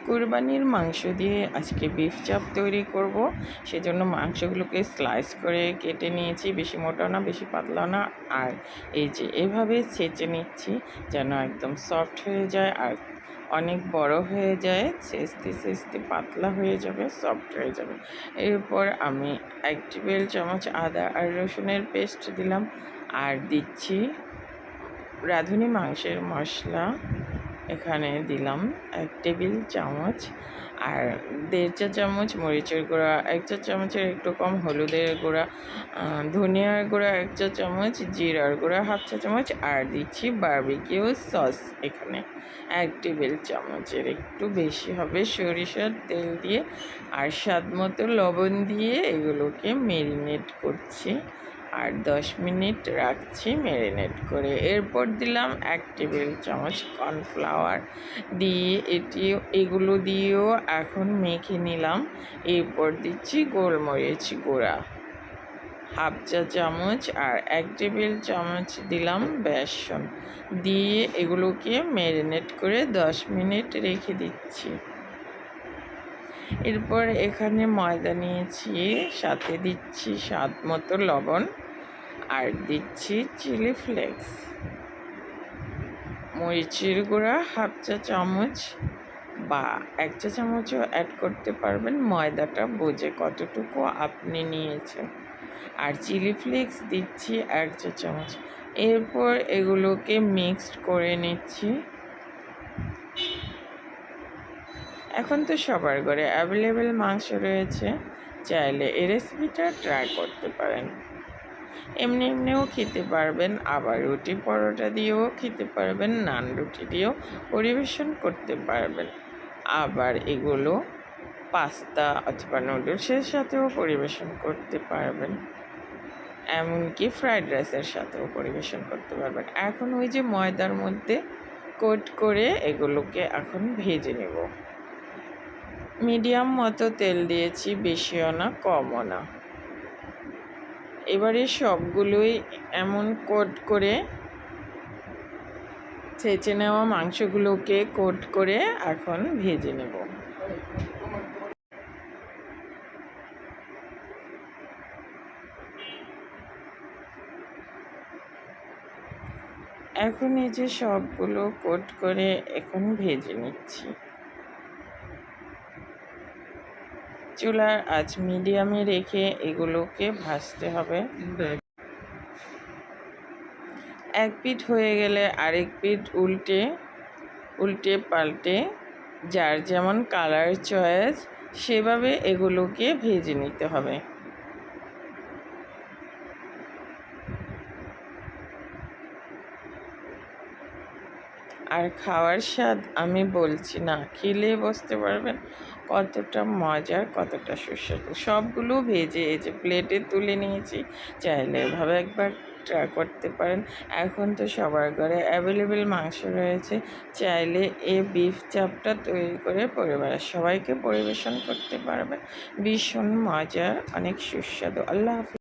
কুরবানির মাংস দিয়ে আজকে বিফ চাপ তৈরি করব। সেজন্য মাংসগুলোকে স্লাইস করে কেটে নিয়েছি, বেশি মোটা না বেশি পাতলা না। আর এই যে এভাবে ছেঁচে নিচ্ছি যেন একদম সফট হয়ে যায় আর অনেক বড় হয়ে যায়। ছেঁচতে ছেঁচতে পাতলা হয়ে যাবে, সফট হয়ে যাবে। এরপর আমি 1 টেবিল চামচ আদা আর রসুনের পেস্ট দিলাম, আর দিচ্ছি রাঁধুনি মাংসের মশলা। এখানে দিলাম 1 টেবিল চামচ, আর 1.5 চা চামচ মরিচের গুঁড়া, 1 চা চামচের একটু কম হলুদের গুঁড়া, ধনিয়ার গুঁড়া 1 চা চামচ, জিরার গুঁড়া 1/2 চা চামচ, আর দিচ্ছি বারবিকিউ সস এখানে 1 টেবিল চামচের একটু বেশি হবে সরিষার তেল দিয়ে, আর স্বাদ মতো লবণ দিয়ে এগুলোকে ম্যারিনেট করছি আর 10 মিনিট রাখছি ম্যারিনেট করে। এরপর দিলাম 1 টেবিল চামচ কর্নফ্লাওয়ার দিয়ে এগুলো দিয়েও এখন মেখে নিলাম। এরপর দিচ্ছি গোলমরিচ গুঁড়া 1/2 চা চামচ, আর 1 টেবিল চামচ দিলাম বেসন দিয়ে এগুলোকে ম্যারিনেট করে 10 মিনিট রেখে দিচ্ছি। এরপর এখানে ময়দা নিয়েছি, সাথে দিচ্ছি স্বাদ মতো লবণ, আর দিচ্ছি চিলি ফ্লেক্স, মরিচের গুঁড়া 1/2 চা চামচ বা 1 চা চামচও অ্যাড করতে পারবেন, ময়দাটা বুঝে কতটুকু আপনি নিয়েছেন, আর চিলি ফ্লেক্স দিচ্ছি 1 চা চামচ। এরপর এগুলোকে মিক্সড করে নিচ্ছি। এখন তো সবার ঘরে অ্যাভেলেবেল মাংস রয়েছে, চাইলে এই রেসিপিটা ট্রাই করতে পারেন। এমনিও খেতে পারবেন, আবার রুটি পরোটা দিয়েও খেতে পারবেন, নান রুটি দিয়েও পরিবেশন করতে পারবেন, আবার এগুলো পাস্তা অথবা নুডলসের সাথেও পরিবেশন করতে পারবেন, এমনকি ফ্রাইড রাইসের সাথেও পরিবেশন করতে পারবেন। এখন ওই যে ময়দার মধ্যে কোট করে এগুলোকে এখন ভেজে নেব। মিডিয়াম মতো তেল দিয়েছি, বেশিও না কমও না। এবারে সবগুলোই এমন কোট করে ছেঁচে নেওয়া মাংসগুলোকে কোট করে এখন ভেজে নেব। এখন এই যে সবগুলো কোট করে এখন ভেজে নিচ্ছি। চুলার আঁচ মিডিয়ামে রেখে এগুলোকে ভাজতে হবে। এক পিঠ হয়ে গেলে আরেক পিঠ উল্টে পাল্টে যার যেমন কালার চয়েস সেভাবে এগুলোকে ভেজে নিতে হবে। আর খাওয়ার স্বাদ আমি বলছি না, খেলে বুঝতে পারবেন কতটা মজার, কতটা সুস্বাদু। সবগুলো ভেজে এই যে প্লেটে তুলে নিয়েছি, চাইলে এভাবে একবার ট্রাই করতে পারেন। এখন তো সবার ঘরে অ্যাভেলেবেল মাংস রয়েছে, চাইলে এই বিফ চাপটা তৈরি করে পরিবারের সবাইকে পরিবেশন করতে পারবেন। ভীষণ মজার, অনেক সুস্বাদু। আল্লাহ হাফেজ।